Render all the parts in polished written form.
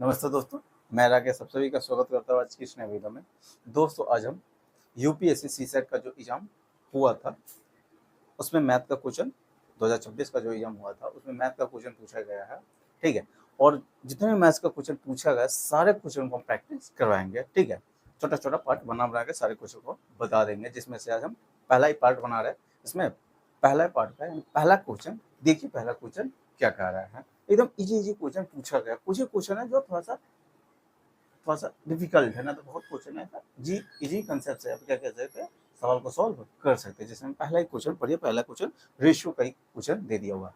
नमस्ते दोस्तों, मैं राकेश आप सभी का स्वागत करता हूँ आज की इस नए वीडियो में। दोस्तों आज हम यूपीएससी सीसेट का जो एग्जाम हुआ था उसमें मैथ का क्वेश्चन 2026 का जो एग्जाम हुआ था उसमें मैथ का क्वेश्चन पूछा गया है, ठीक है। और जितने भी मैथ्स का क्वेश्चन पूछा गया सारे क्वेश्चन को हम प्रैक्टिस करवाएंगे, ठीक है। छोटा छोटा पार्ट बना के सारे क्वेश्चन को बता देंगे, जिसमें से आज हम पहला ही पार्ट बना रहे हैं। इसमें पहला पार्ट का पहला क्वेश्चन देखिए, पहला क्वेश्चन क्या कह रहा है। एकदम इजी क्वेश्चन पूछा गया। कुछ क्वेश्चन है जो थोड़ा सा डिफिकल्ट है ना, तो बहुत क्वेश्चन है जी इजी कंसेप्ट से आप क्या कह सकते हैं, सवाल को सॉल्व कर सकते हैं। जिसमें पहला ही क्वेश्चन पढ़िए, पहला क्वेश्चन रेशियो का ही क्वेश्चन दे दिया हुआ है।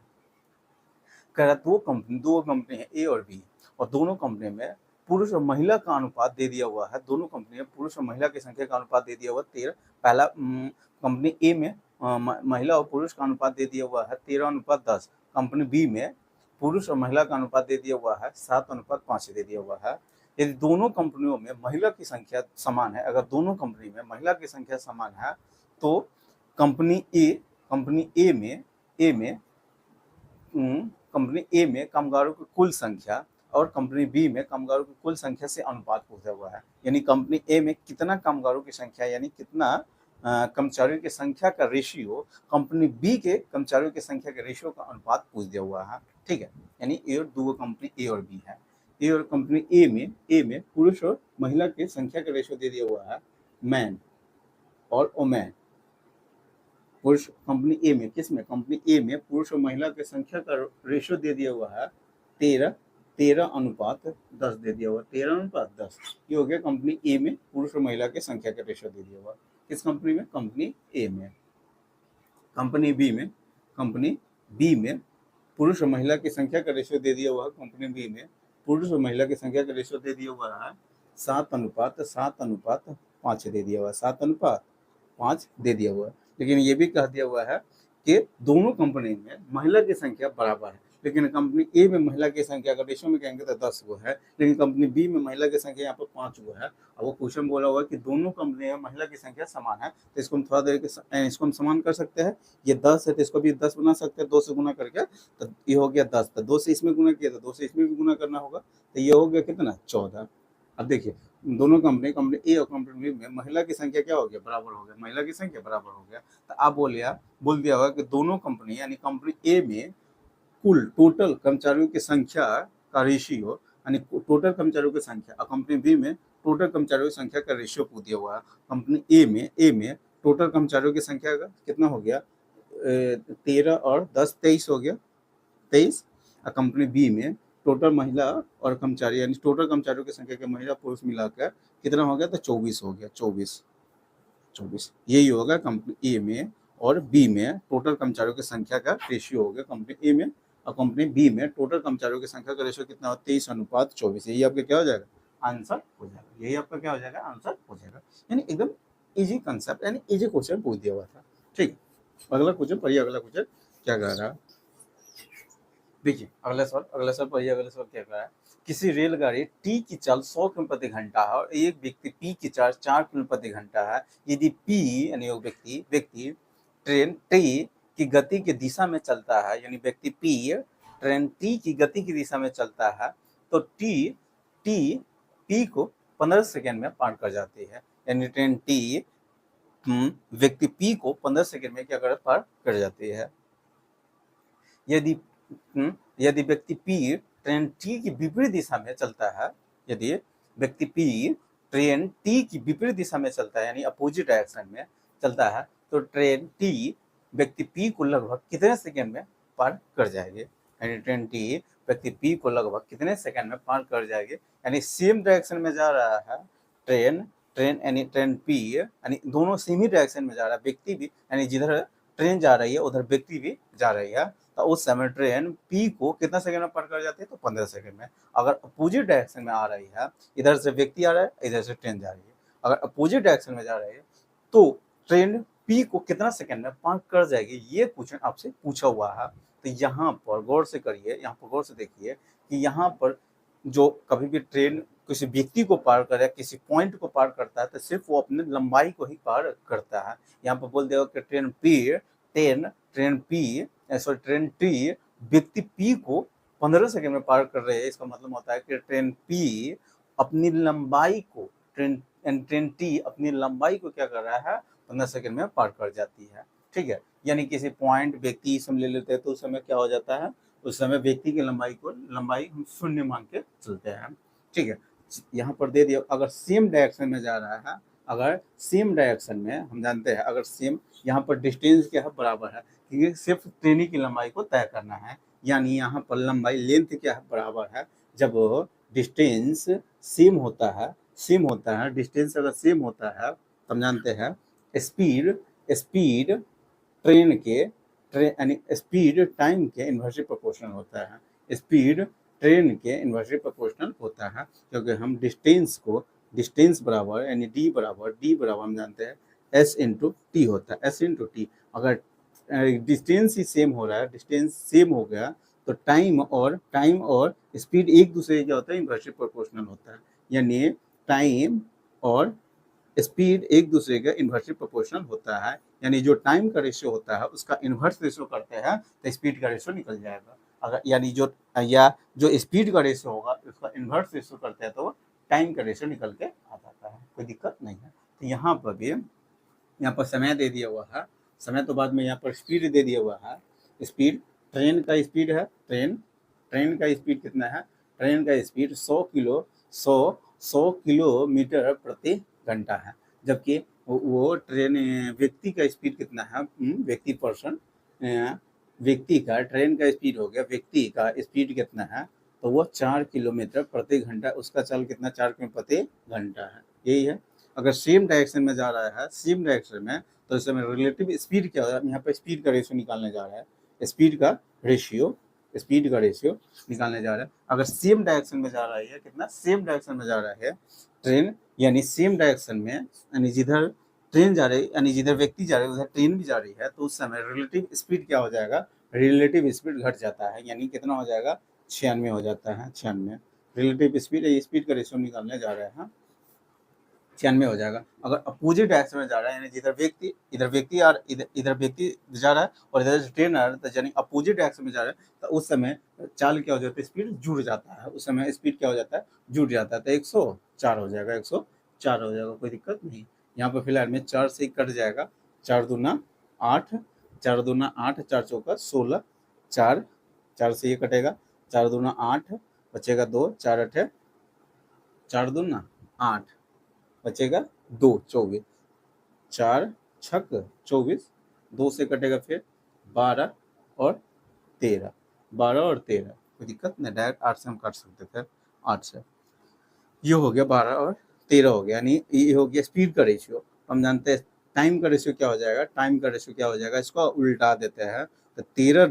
कह रहा दो कंपनी है ए और बी, और दोनों कंपनी में पुरुष और महिला का अनुपात दे दिया हुआ है। दोनों कंपनी में पुरुष और महिला की संख्या का अनुपात दे दिया हुआ 13। पहला कंपनी ए में महिला और पुरुष का अनुपात दे दिया हुआ है 13:10। कंपनी बी में पुरुष और महिला का अनुपात दे दिया हुआ है 7:5 दे दिया हुआ है। यदि दोनों कंपनियों में महिला की संख्या समान है, अगर दोनों कंपनी में महिला की संख्या समान है तो कंपनी ए में कामगारों की कुल संख्या और कंपनी बी में कामगारों की कुल संख्या से अनुपात पूछा हुआ है। यानी कंपनी ए में कितना कामगारों की संख्या, यानी कितना कर्मचारियों की संख्या का रेशियो, कंपनी बी के कर्मचारियों की संख्या के रेशियो का अनुपात पूछ दिया हुआ है, ठीक है। यानी ए और दो कंपनी ए और बी है। ए और कंपनी ए में पुरुष और महिला की संख्या का रेशियो दे दिया हुआ है मैन और ओमैन। पुरुष कंपनी ए में, किस में, कंपनी ए में पुरुष और महिला की संख्या का रेशियो दे दिया हुआ है 13:10 दे दिया हुआ, 13:10। ये हो गया कंपनी ए में पुरुष और महिला की संख्या का रेशियो दे दिया हुआ। किस कंपनी में, कंपनी ए में। कंपनी बी में पुरुष और महिला की संख्या का रेशियो दे दिया हुआ है। कंपनी बी में पुरुष और महिला की संख्या का रेशियो दे दिया हुआ है 7:5 दे दिया हुआ है, 7:5 दे दिया हुआ है। लेकिन ये भी कह दिया हुआ है कि दोनों कंपनी में महिला की संख्या बराबर है। लेकिन कंपनी ए में महिला की संख्या का रेशियो में कहेंगे तो 10 गो है, लेकिन कंपनी बी में महिला की संख्या यहाँ पर 5 गो है। और वो क्वेश्चन बोला हुआ है कि दोनों कंपनी में महिला की संख्या समान है, तो इसको हम थोड़ा देर के इसको हम समान कर सकते हैं। ये 10 है तो इसको भी 10 बना सकते हैं, 2 से गुना करके, तो ये हो गया 10। तो 2 से इसमें गुना किया तो 2 से इसमें भी गुना करना होगा, तो ये हो गया कितना, 14। अब देखिए दोनों कंपनी ए और कंपनी बी में महिला की संख्या क्या हो गया, बराबर हो गया, महिला की संख्या बराबर हो गया। तो आप बोल दिया होगा कि दोनों कंपनी यानी कंपनी ए में कुल टोटल कर्मचारियों की संख्या का रेशियो, यानी टोटल कर्मचारियों की संख्या, और कंपनी बी में टोटल कर्मचारियों की संख्या का रेशियो पूछ दिया हुआ है। कंपनी ए में टोटल कर्मचारियों की संख्या का कितना हो गया, 13 और 10 23 हो गया, 23। और कंपनी बी में टोटल महिला और कर्मचारी यानी टोटल कर्मचारियों की संख्या के महिला पुरुष मिलाकर कितना हो गया, तो 24 हो गया, 24। यही होगा कंपनी ए में और बी में टोटल कर्मचारियों की संख्या का रेशियो हो गया कंपनी ए में, और कंपनी बी में टोटल कर्मचारियों की संख्या का रेशियो कितना हो, 23:24। यही आपका क्या हो जाएगा, आंसर हो जाएगा। यही आपका क्या हो जाएगा, आंसर हो जाएगा। यानी एकदम इजी कंसेप्ट, यानी इजी क्वेश्चन पूछ दिया हुआ था, ठीक। अगला क्वेश्चन पढ़िए, अगला क्वेश्चन क्या कह रहा है, देखिए अगला सवाल पढ़िए। अगला सवाल क्या कह रहा है, किसी रेलगाड़ी टी की चाल 100 किलोमीटर प्रति घंटा है और एक व्यक्ति पी की चाल 4 किलोमीटर प्रति घंटा है। यदि पी यानी वो व्यक्ति ट्रेन टी की गति की दिशा में चलता है, यानी व्यक्ति पी ट्रेन टी की गति की दिशा में चलता है, तो टी को 15 सेकेंड में पार कर जाती है। यानी ट्रेन टी व्यक्ति पी को 15 सेकेंड में क्या पार कर जाती है। यदि व्यक्ति पी ट्रेन टी की विपरीत दिशा में चलता है, यदि व्यक्ति पी ट्रेन टी की विपरीत दिशा में चलता है यानी अपोजिट डायरेक्शन में चलता है, तो ट्रेन टी व्यक्ति पी को लगभग कितने सेकंड में पार कर जाएगी। यानी ट्रेन टी व्यक्ति पी को लगभग कितने सेकंड में पार कर जाएगी। यानी सेम डायरेक्शन में जा रहा है ट्रेन पी, यानी दोनों सेम ही डायरेक्शन में जा रहा है। व्यक्ति भी यानी जिधर ट्रेन जा रही है उधर व्यक्ति भी जा रही है, तो उस समय ट्रेन पी को कितना सेकंड में पार कर जाती है, तो 15 सेकंड में। अगर अपोजिट डायरेक्शन में आ रही है, इधर से व्यक्ति आ रहा है, इधर से ट्रेन जा रही है, अगर अपोजिट डायरेक्शन में जा रही है तो ट्रेन पी को कितना सेकंड में पार कर जाएगी, ये क्वेश्चन आपसे पूछा हुआ है। तो यहाँ पर गौर से करिए, यहाँ पर गौर से देखिए कि यहाँ पर जो कभी भी ट्रेन किसी व्यक्ति को पार करे, किसी पॉइंट को पार करता है, तो सिर्फ वो अपने लंबाई को ही पार करता है। यहाँ पर बोल देगा कि ट्रेन टी व्यक्ति पी को 15 सेकंड में पार कर रहे हैं, इसका मतलब होता है कि ट्रेन पी अपनी लंबाई को ट्रेन टी अपनी लंबाई को क्या कर रहा है, 15 सेकंड में पार कर जाती है। ठीक है, यानी किसी पॉइंट व्यक्ति हम ले लेते हैं तो उस समय क्या हो जाता है, उस समय व्यक्ति की लंबाई हम शून्य मान के चलते हैं। ठीक है, यहाँ पर दे दिया अगर सेम डायरेक्शन में जा रहा है, अगर सेम डायरेक्शन में हम जानते हैं अगर सेम, यहाँ पर डिस्टेंस क्या है, बराबर है, क्योंकि सिर्फ ट्रेन की लंबाई को तय करना है, यानी यहाँ पर लंबाई लेंथ क्या है, बराबर है। जब डिस्टेंस सेम होता है डिस्टेंस अगर सेम होता है तो हम जानते हैं स्पीड स्पीड ट्रेन के यानी स्पीड टाइम के इन्वर्सली प्रोपोर्शनल होता है। स्पीड ट्रेन के इन्वर्सली प्रोपोर्शनल होता है, क्योंकि हम डिस्टेंस बराबर यानी डी बराबर हम जानते हैं एस इंटू टी होता है, एस इंटू टी। अगर डिस्टेंस ही सेम हो रहा है, डिस्टेंस सेम हो गया तो टाइम और स्पीड एक दूसरे क्या होता है, इन्वर्सली प्रोपोर्शनल होता है, यानी टाइम और स्पीड एक दूसरे का इन्वर्सली प्रोपोर्शनल होता है, यानी जो टाइम का रेशियो होता है उसका इन्वर्स रेशियो करते हैं तो स्पीड का रेशियो निकल जाएगा। अगर यानी जो स्पीड का रेशियो होगा उसका इन्वर्स रेशियो करते हैं तो टाइम का रेशियो निकल के आ जाता है, कोई दिक्कत नहीं है। तो यहाँ पर भी यहाँ पर समय दे दिया हुआ है, समय तो बाद में यहाँ पर स्पीड दे दिया हुआ है। स्पीड ट्रेन का स्पीड है, ट्रेन का स्पीड कितना है, ट्रेन का स्पीड 100 किलोमीटर प्रति घंटा है, जबकि वो ट्रेन व्यक्ति का स्पीड कितना है, व्यक्ति का ट्रेन का स्पीड हो गया, व्यक्ति का स्पीड कितना है, तो वो 4 किलोमीटर प्रति घंटा, उसका चाल कितना 4 किलोमीटर प्रति घंटा है, यही है। अगर सेम डायरेक्शन में जा रहा है, सेम डायरेक्शन में, तो इस समय रिलेटिव स्पीड क्या है, यहाँ पर स्पीड का रेशियो निकालने जा रहा है, स्पीड का रेशियो निकालने जा रहा है। अगर सेम डायरेक्शन में जा रहा है, कितना सेम डायरेक्शन में जा रहा है ट्रेन, यानी सेम डायरेक्शन में, यानी जिधर ट्रेन जा रही है यानी जिधर व्यक्ति जा रहे हैं उधर ट्रेन भी जा रही है, तो उस समय रिलेटिव स्पीड क्या हो जाएगा, रिलेटिव स्पीड घट जाता है, यानी कितना हो जाएगा 96 हो जाता है, 96 रिलेटिव स्पीड का रेशियो निकालने जा रहे हैं, 96 हो जाएगा। अगर अपोजिट डायरेक्शन में जा रहा है, यानी इधर व्यक्ति जा रहा है और इधर ट्रेन आ रहा है, तो यानी अपोजिट डायरेक्शन में जा रहा है, तो उस समय चाल क्या हो जाता है, स्पीड जुड़ जाता है, उस समय स्पीड क्या हो जाता है, जुड़ जाता है, तो 104 हो जाएगा, 104 हो जाएगा, कोई दिक्कत नहीं। यहाँ पर फिलहाल में 4 से कट जाएगा, 4 दूना 8, 4 दूना 8, 4 चौका 16, 4 से ये कटेगा, 4 दूना 8 बचेगा 2, 4 8, 4 दूना 8 बचेगा 2, 24, 4 छक 24, 2 से कटेगा फिर 12 और 13, 12 और 13, कोई दिक्कत नहीं, डायरेक्ट 8 से हम काट सकते थे, 8 से ये हो गया 12 और 13 हो गया, यानी ये हो गया स्पीड का रेशियो। हम जानते हैं टाइम का रेशियो क्या हो जाएगा, टाइम का रेशियो क्या हो जाएगा, इसको उल्टा देते हैं तो 13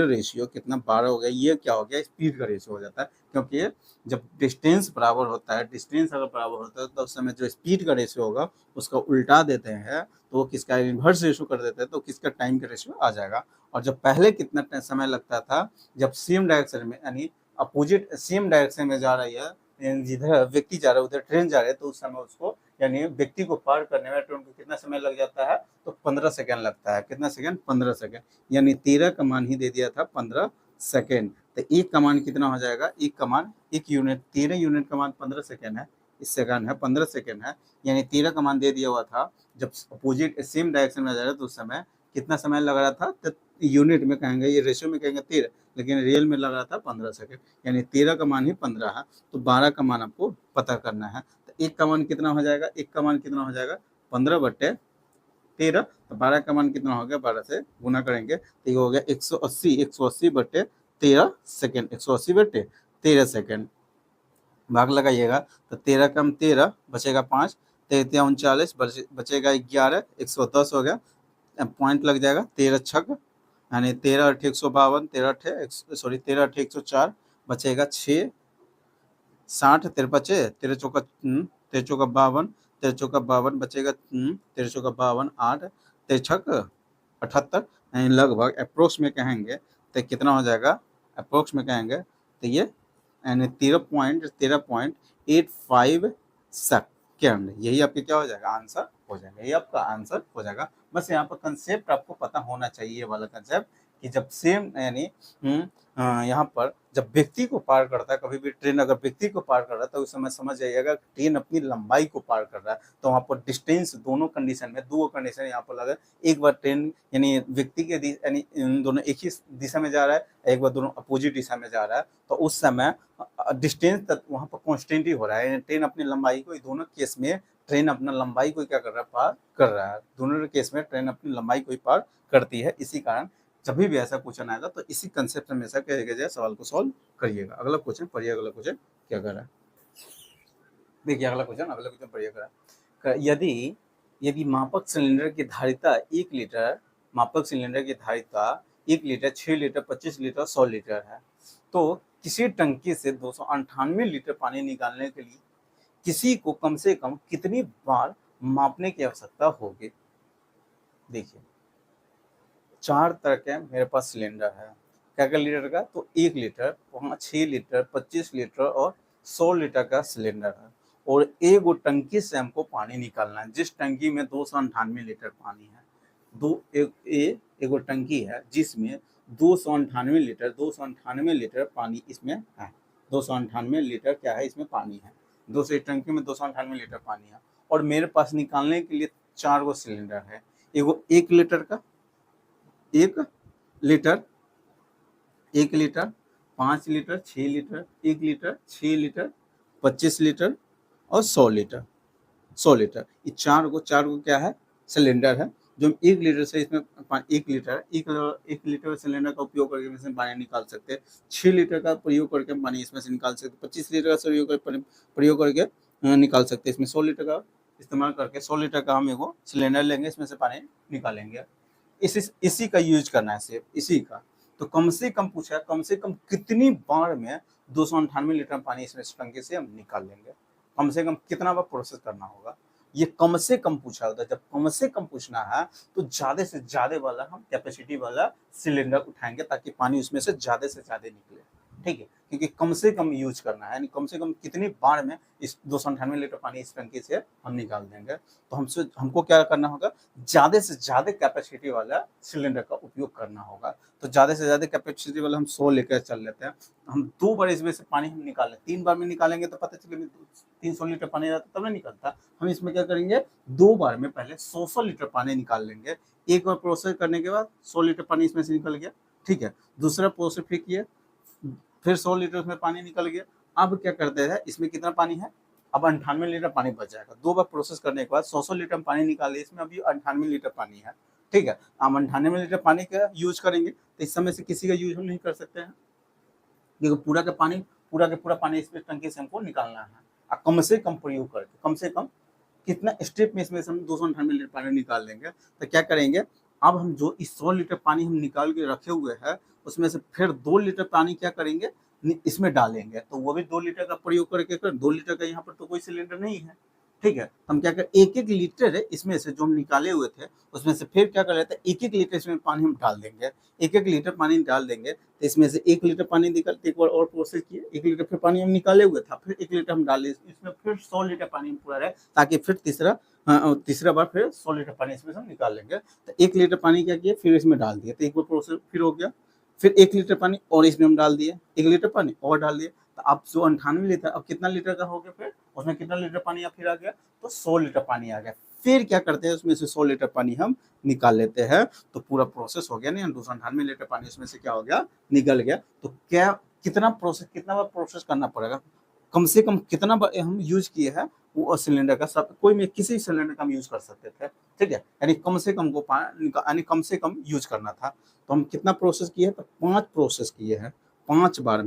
रेशियो कितना 12 हो गया, ये क्या हो गया स्पीड का रेशियो हो जाता है, क्योंकि जब डिस्टेंस बराबर होता है, डिस्टेंस अगर बराबर होता है तो उस समय जो स्पीड का रेशियो होगा उसका उल्टा देते हैं तो वो किसका इन्वर्स रेशियो कर देते हैं तो किसका टाइम का रेशियो आ जाएगा। और जब पहले कितना समय लगता था, जब सेम डायरेक्शन में यानी अपोजिट सेम डायरेक्शन में जा रही है, जिधर व्यक्ति जा रहा है उधर ट्रेन जा रहे हैं, तो उस समय उसको यानी व्यक्ति को पार करने में ट्रेन को कितना समय लग जाता है, तो 15 सेकंड लगता है, कितना सेकंड 15 सेकंड, यानी 13 का मान ही दे दिया था 15 सेकंड, तो एक का मान कितना हो जाएगा, एक यूनिट 13 यूनिट का मान 15 सेकंड है, इस सेकंड है 15 सेकंड है, यानी 13 का मान दे दिया हुआ था, जब अपोजिट सेम डायरेक्शन में जा रहा था तो उस समय कितना समय लग रहा था, तो यूनिट में कहेंगे, ये रेशियो में कहेंगे 13, लेकिन रियल में लग रहा था 15 सेकंड, यानी 13 का मान ही 15 है, तो 12 का मान आपको पता करना है, तो एक का मान कितना हो जाएगा, एक का मान कितना हो जाएगा 15/13, तो 12 का मान कितना हो गया, 12 से गुना करेंगे तो ये हो गया 180/13 सेकेंड, 180/13 सेकेंड, भाग लगाइएगा तो 13 कम 13 बचेगा 5, 13 39 बचेगा 11, 110 हो गया, पॉइंट लग जाएगा, 13 छक यानी 13 8 152, 13 8 104 बचेगा 6, 60 13 बचे, 13 चौका 52, 13 चौका 52 बचेगा, 13 चौका 52 8, 13 छक 78, यानी लगभग अप्रोक्स में कहेंगे तो कितना हो जाएगा, अप्रोक्स में कहेंगे तो ये यानी 13.85 सेकेंड, यही आपके क्या हो जाएगा, आंसर हो जाएगा, यही आपका आंसर हो जाएगा। बस यहाँ पर कंसेप्ट आपको पता होना चाहिए, ये वाला कंसेप्ट कि जब सेम यानी यहाँ पर जब व्यक्ति को पार करता है, कभी भी ट्रेन अगर व्यक्ति को पार कर रहा है तो उस समय समझ जाइएगा ट्रेन अपनी लंबाई को पार कर रहा है। तो वहाँ पर डिस्टेंस दोनों कंडीशन में, दो कंडीशन यहाँ पर लगा, एक बार ट्रेन यानी व्यक्ति के यानी दोनों एक ही दिशा में जा रहा है, एक बार दोनों अपोजिट दिशा में जा रहा है, तो उस समय डिस्टेंस तक वहाँ पर कॉन्स्टेंट ही हो रहा है। ट्रेन अपनी लंबाई को, दोनों केस में ट्रेन अपना लंबाई को क्या कर रहा है, पार कर रहा है। दोनों केस में ट्रेन अपनी लंबाई को ही पार करती है। इसी कारण जब भी ऐसा क्वेश्चन आएगा तो इसी कंसेप्ट में ऐसा कहेगा जाए, सवाल को सॉल्व करिएगा। अगला क्वेश्चन पढ़िए, अगला क्वेश्चन क्या कर रहा है, देखिए अगला क्वेश्चन पढ़िएगा। यदि मापक सिलेंडर की धारिता 1 लीटर, मापक सिलेंडर की धारिता 1 लीटर, 6 लीटर, 25 लीटर, 100 लीटर है, तो किसी टंकी से 298 लीटर पानी निकालने के लिए किसी को कम से कम कितनी बार मापने की आवश्यकता होगी। देखिए 4 तरह के मेरे पास सिलेंडर है, क्या लीटर का, तो 1 लीटर, 6 लीटर, 25 लीटर और 100 लीटर का सिलेंडर है। और एक टंकी से हमको पानी निकालना है, जिस टंकी में 298 लीटर पानी है। एक टंकी है जिसमें 298 लीटर पानी इसमें है। 298 लीटर क्या है, इसमें पानी है। दूसरी टंकी में 298 लीटर पानी है और मेरे पास निकालने के लिए 4 गो सिलेंडर है। एगो 1 लीटर का, 1 litre, 1 litre, 5 litre, 6 litre, 1 litre, 6 litre, 25 litre और 100 लीटर। 100 लीटर, ये चार गो क्या है, सिलेंडर है, जो 1 लीटर से इसमें 1 लीटर सिलेंडर का उपयोग करके इसमें पानी निकाल सकते हैं। 6 लीटर का प्रयोग करके पानी इसमें से निकाल सकते हैं। 25 लीटर का प्रयोग करके निकाल सकते हैं। इसमें 100 लीटर का इस्तेमाल करके 100 लीटर का हम एगो सिलेंडर लेंगे, इसमें से पानी निकालेंगे। इसी का यूज करना है, सिर्फ इसी का। तो कम से कम पूछा, कम से कम कितनी बार में 298 लीटर पानी इसमें टंकी से हम निकाल लेंगे, कम से कम कितना बार प्रोसेस करना होगा, ये कम से कम पूछा होता है। जब कम से कम पूछना है तो ज्यादा से ज्यादा वाला हम कैपेसिटी वाला सिलेंडर उठाएंगे ताकि पानी उसमें से ज्यादा निकले, ठीक है। क्योंकि कम से कम यूज करना है, यानी कम से कम कितनी बार में इस 298 लीटर पानी इस टंकी से हम निकाल देंगे। तो हमको क्या करना होगा, ज्यादा से ज्यादा कैपेसिटी वाला सिलेंडर का उपयोग करना होगा। तो ज्यादा से ज्यादा कैपेसिटी वाला हम 100 लेकर चल लेते हैं। हम 2 बार इसमें से पानी हम निकालें, 3 बार में निकालेंगे तो पता चले 300 लीटर पानी रहता तब नहीं निकलता। हम इसमें क्या करेंगे, 2 बार में पहले 100 लीटर पानी निकाल लेंगे। एक बार प्रोसेस करने के बाद 100 लीटर पानी इसमें से निकल गया, ठीक है। दूसरा प्रोसेस फिर किए, फिर 100 लीटर उसमें पानी निकल गया। अब क्या करते हैं, इसमें कितना पानी है, अब 98 लीटर पानी बच जाएगा। 2 बार प्रोसेस करने के बाद 100 लीटर पानी निकाले, इसमें अभी 98 लीटर पानी है, ठीक है। हम 98 लीटर पानी का यूज करेंगे तो इस समय से किसी का यूज हम नहीं कर सकते हैं, क्योंकि पूरा पानी इस टंकी से हमको निकालना है। कम से कम प्रयोग करके, कम से कम कितना स्टेप में इसमें से हम 298 लीटर पानी निकाल लेंगे। तो क्या करेंगे, अब हम जो इस 100 लीटर पानी हम निकाल के रखे हुए हैं उसमें से फिर 2 लीटर पानी क्या करेंगे, इसमें डालेंगे। तो वो भी 2 लीटर का प्रयोग करके 2 लीटर का यहाँ पर तो कोई सिलेंडर नहीं है, ठीक है। हम क्या करें, 1-1 लीटर है इसमें से जो हम निकाले हुए थे उसमें से फिर क्या कर लेते हैं, 1-1 लीटर इसमें पानी हम डाल देंगे। 1-1 लीटर पानी डाल देंगे तो इसमें से 1 लीटर पानी निकलते, एक बार और प्रोसेस किए, 1 लीटर फिर पानी हम निकाले हुए था, फिर 1 लीटर हम डाले, इसमें फिर 100 लीटर पानी पूरा रहे, ताकि फिर तीसरा बार फिर 100 लीटर पानी इसमें से हम निकाल लेंगे। तो 1 लीटर पानी क्या किया, फिर इसमें डाल दिया, तो एक बार प्रोसेस फिर हो गया। फिर 1 लीटर पानी और इसमें हम डाल दिए, 1 लीटर पानी और डाल दिए, तो अब जो 98 लीटर, अब कितना लीटर का हो गया, फिर उसमें कितना लीटर पानी अब फिर आ गया, तो 100 लीटर पानी आ गया। फिर क्या करते हैं, उसमें से 100 लीटर पानी हम निकाल लेते हैं, तो पूरा प्रोसेस हो गया। नहीं, 298 लीटर पानी उसमें से क्या हो गया, निकल गया। तो क्या कितना बार प्रोसेस करना पड़ेगा, कम से कम कितना बार हम यूज किए हैं वो सिलेंडर का, सब कोई में किसी सिलेंडर का हम यूज कर सकते थे, ठीक है। यानी कम से कम को यानी कम से कम यूज करना था। तो हम कितना प्रोसेस किए, तो 5 प्रोसेस किए हैं। 5 बार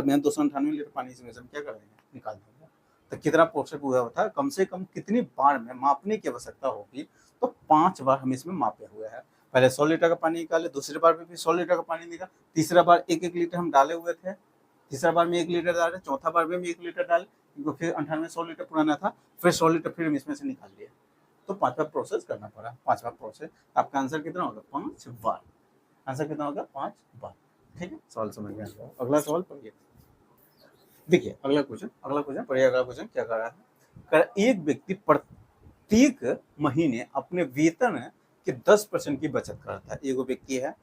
में 298 लीटर पानी इसमें से हम क्या करेंगे, निकाल देंगे। तो कितना प्रोसेस हुआ था, कम से कम कितनी बार में मापने की आवश्यकता होगी, तो 5 बार हम इसमें मापे हुए हैं। पहले 100 लीटर का पानी निकाले, दूसरी बार में भी 100 लीटर का पानी निकाला, तीसरा बार 1-1 लीटर हम डाले हुए थे, तीसरा बार में 1 लीटर डाले, चौथा बार में 1 लीटर डाले, क्योंकि फिर 98 100 लीटर पुराना था, फिर 100 लीटर फिर हम इसमें से निकाल लिए। तो 5 बार प्रोसेस करना पड़ा, 5 बार प्रोसेस। आपका आंसर कितना होगा, 5 बार। आंसर कितना होगा, 5 बार, ठीक है। सवाल समझ में आया। अगला सवाल पढ़िए, देखिए अगला क्वेश्चन पढ़िए। अगला क्वेश्चन क्या कर रहा है, एक व्यक्ति प्रत्येक महीने अपने वेतन कि 10% की बचत करता है। एगो व्यक्ति है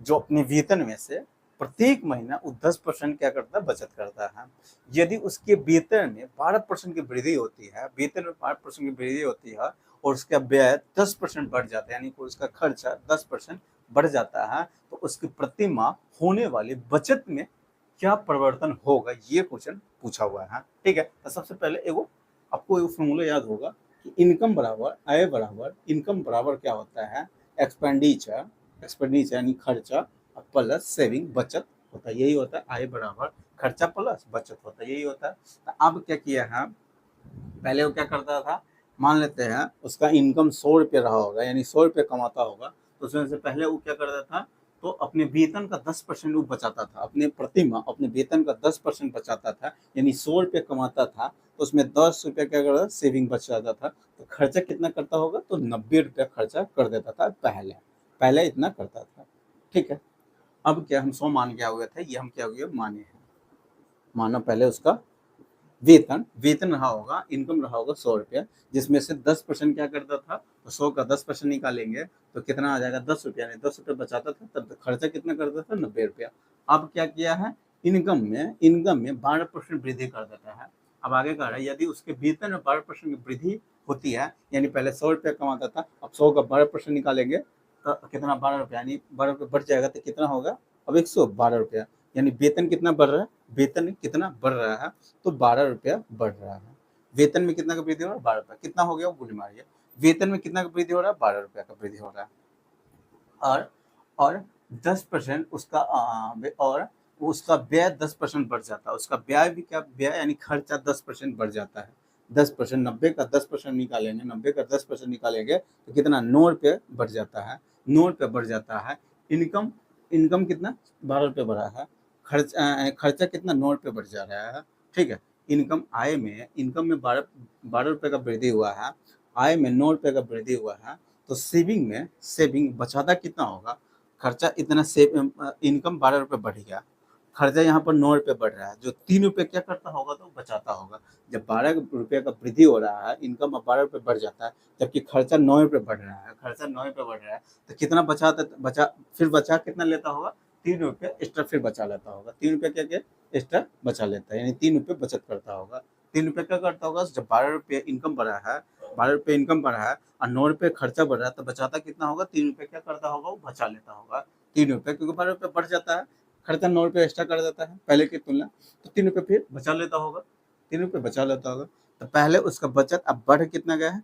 जो अपने वेतन में से प्रत्येक महीना वो 10% क्या करता है, बचत करता है। यदि उसके वेतन में 12% की वृद्धि होती है, वेतन में 12% की वृद्धि होती है और उसका व्यय 10% बढ़ जाता है, यानी कि उसका खर्चा 10% बढ़ जाता है, तो उसकी प्रति माह होने वाली बचत में क्या परिवर्तन होगा, ये क्वेश्चन पूछा हुआ है। ठीक है, तो सबसे पहले एगो आपको एगो फॉर्मूला याद होगा कि इनकम बराबर आय बराबर इनकम बराबर क्या होता है, एक्सपेंडिचर, एक्सपेंडिचर यानी खर्चा प्लस सेविंग बचत होता है, यही होता है। आय बराबर खर्चा प्लस बचत होता है, यही होता है। तो अब क्या किया है, पहले वो क्या करता था, मान लेते हैं उसका इनकम 100 रुपये रहा होगा, यानी 100 रुपये कमाता होगा, तो उसमें से पहले वो क्या करता था, तो अपने वेतन का 10% वो बचाता था, अपने प्रति माह अपने वेतन का 10% बचाता था, यानी 100 रुपये कमाता था तो उसमें 10 रुपये क्या करता था, सेविंग बच जाता था। तो खर्चा कितना करता होगा, तो 90 रुपये खर्चा कर देता था, पहले पहले इतना करता था। ठीक है, अब क्या हम 100 मान क्या हुए थे, ये हम क्या हुए माने हैं, मानो पहले उसका वेतन वेतन रहा होगा, इनकम रहा होगा 100 रुपया, जिसमें से 10% क्या करता था, तो 100 का 10% निकालेंगे तो कितना आ जाएगा, 10 रुपया, यानी 10 रुपये बचाता था, तब खर्चा कितना करता था, 90 रुपया। अब क्या किया है, इनकम में 12% वृद्धि कर देता है। अब आगे कह रहा है यदि उसके वेतन में 12% की वृद्धि होती है, यानी पहले 100 रुपया कमाता था, अब 100 का 12% निकालेंगे तो कितना, 12 रुपया, यानी 12 रुपये बढ़ जाएगा तो कितना होगा, अब 112 रुपया, यानी वेतन कितना बढ़ रहा है, वेतन कितना बढ़ रहा है, तो 12 रुपया बढ़ रहा है। वेतन में कितना का वृद्धि हो रहा है, 12 रुपया, कितना हो गया, वो गोली मारिए, वेतन में कितना का वृद्धि हो रहा है, 12 रुपया का वृद्धि हो रहा है। और 10% उसका और उसका व्यय 10% बढ़ जाता है, उसका व्यय भी क्या, व्यय यानी खर्चा 10% बढ़ जाता है। 10%, 90 का 10% निकालेंगे, 90 का 10% निकालेंगे तो कितना, 9 रुपये बढ़ जाता है, 9 रुपये बढ़ जाता है। इनकम इनकम कितना, 12 रुपये बढ़ा है, खर्चा कितना, 9 रुपये बढ़ जा रहा है। ठीक है, इनकम में 12 रुपये का वृद्धि हुआ है, आय में 9 रुपये का वृद्धि हुआ है, तो सेविंग बचाता कितना होगा, खर्चा इतना, इनकम 12 रुपये बढ़ गया, खर्चा यहाँ पर 9 रुपये बढ़ रहा है, जो 3 रुपये क्या करता होगा, तो बचाता होगा। जब 12 रुपये का वृद्धि हो रहा है, इनकम अब 12 रुपये बढ़ जाता है, जबकि खर्चा 9 रुपये बढ़ रहा है, तो कितना फिर बचा कितना लेता होगा, 3 रुपये एक्स्ट्रा फिर बचा लेता होगा, 3 रुपये क्या एक्स्ट्रा बचा लेता है, यानी 3 रुपये बचत करता होगा। 3 रुपये क्या करता होगा, जब 12 रुपये इनकम बढ़ा है, 12 रुपये इनकम बढ़ा है और 9 रुपये खर्चा बढ़ रहा है, तो बचाता कितना होगा, 3 रुपये क्या करता होगा, वो बचा लेता होगा। 3 रुपये, क्योंकि 12 रुपये बढ़ जाता है, खर्चा 9 रुपये एक्स्ट्रा कर देता है पहले की तुलना, तो 3 रुपये फिर बचा लेता होगा, 3 रुपये बचा लेता होगा। तो पहले उसका बचत अब बढ़ कितना गया है,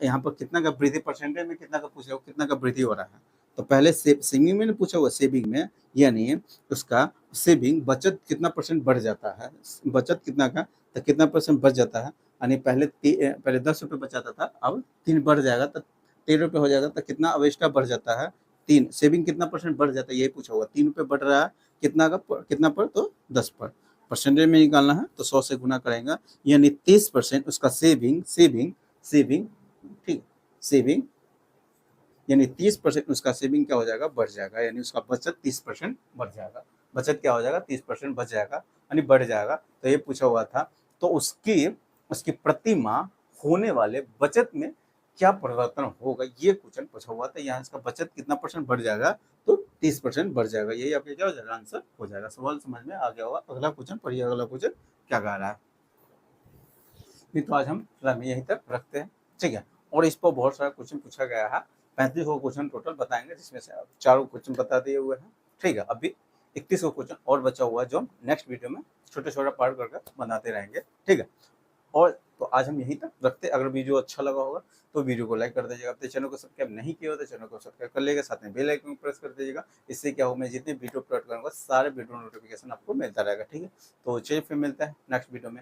यहाँ पर कितना का वृद्धि, परसेंटेज में कितना का पूछा, कितना का वृद्धि हो रहा है, तो पहले सेविंग में पूछा हुआ, सेविंग में यानी उसका सेविंग बचत कितना परसेंट बढ़ जाता है, बचत कितना का, तो कितना परसेंट बढ़ जाता है, यानी पहले 10 रुपये बचाता था, अब 3 बढ़ जाएगा तो 13 रुपये हो जाएगा, तो कितना अब एक्स्ट्रा बढ़ जाता है, 3, सेविंग कितना परसेंट बढ़ जाता है, यही पूछा हुआ, 3 रुपये बढ़ रहा है, कितना पर, तो 10 पर, परसेंटेज में निकालना है तो 100 से गुना करेंगे, यानी 30% उसका सेविंग ठीक, सेविंग यानी 30% उसका सेविंग क्या हो जाएगा, बढ़ जाएगा, यानी उसका बचत 30% बढ़ जाएगा, बचत क्या हो जाएगा, 30% बच जाएगा, यानी बढ़ जाएगा। तो ये पूछा हुआ था, तो उसकी प्रति माह होने वाले बचत में क्या परिवर्तन होगा, ये क्वेश्चन पूछा हुआ था। यहाँ इसका बचत कितना परसेंट बढ़ जाएगा, तो 30% बढ़ जाएगा, यही आपका क्या हो जाएगा, आंसर हो जाएगा। सवाल समझ में आ गया होगा। अगला क्वेश्चन पढ़िए, अगला क्वेश्चन क्या कह रहा है। तो आज हम यहीं तक रखते हैं, ठीक है। और इस पर बहुत सारा क्वेश्चन पूछा गया है, 35 को क्वेश्चन टोटल बताएंगे, जिसमें से 4 क्वेश्चन बता दिए हुए हैं, ठीक है। अभी 31 को क्वेश्चन और बचा हुआ है, जो हम नेक्स्ट वीडियो में छोटे छोटे पार्ट करके बनाते रहेंगे, ठीक है। और तो आज हम यहीं तक रखते हैं। अगर वीडियो अच्छा लगा होगा तो वीडियो को लाइक कर दीजिएगा, अपने चैनल को सब्सक्राइब नहीं किया हो तो चैनल को सब्सक्राइब कर लीजिएगा, साथ में बेल आइकन प्रेस कर दीजिएगा। इससे क्या हो, मैं जितने वीडियो अपलोड करूँगा सारे वीडियो नोटिफिकेशन आपको मिलता रहेगा, ठीक है। तो चलिए फिर मिलते हैं नेक्स्ट वीडियो में।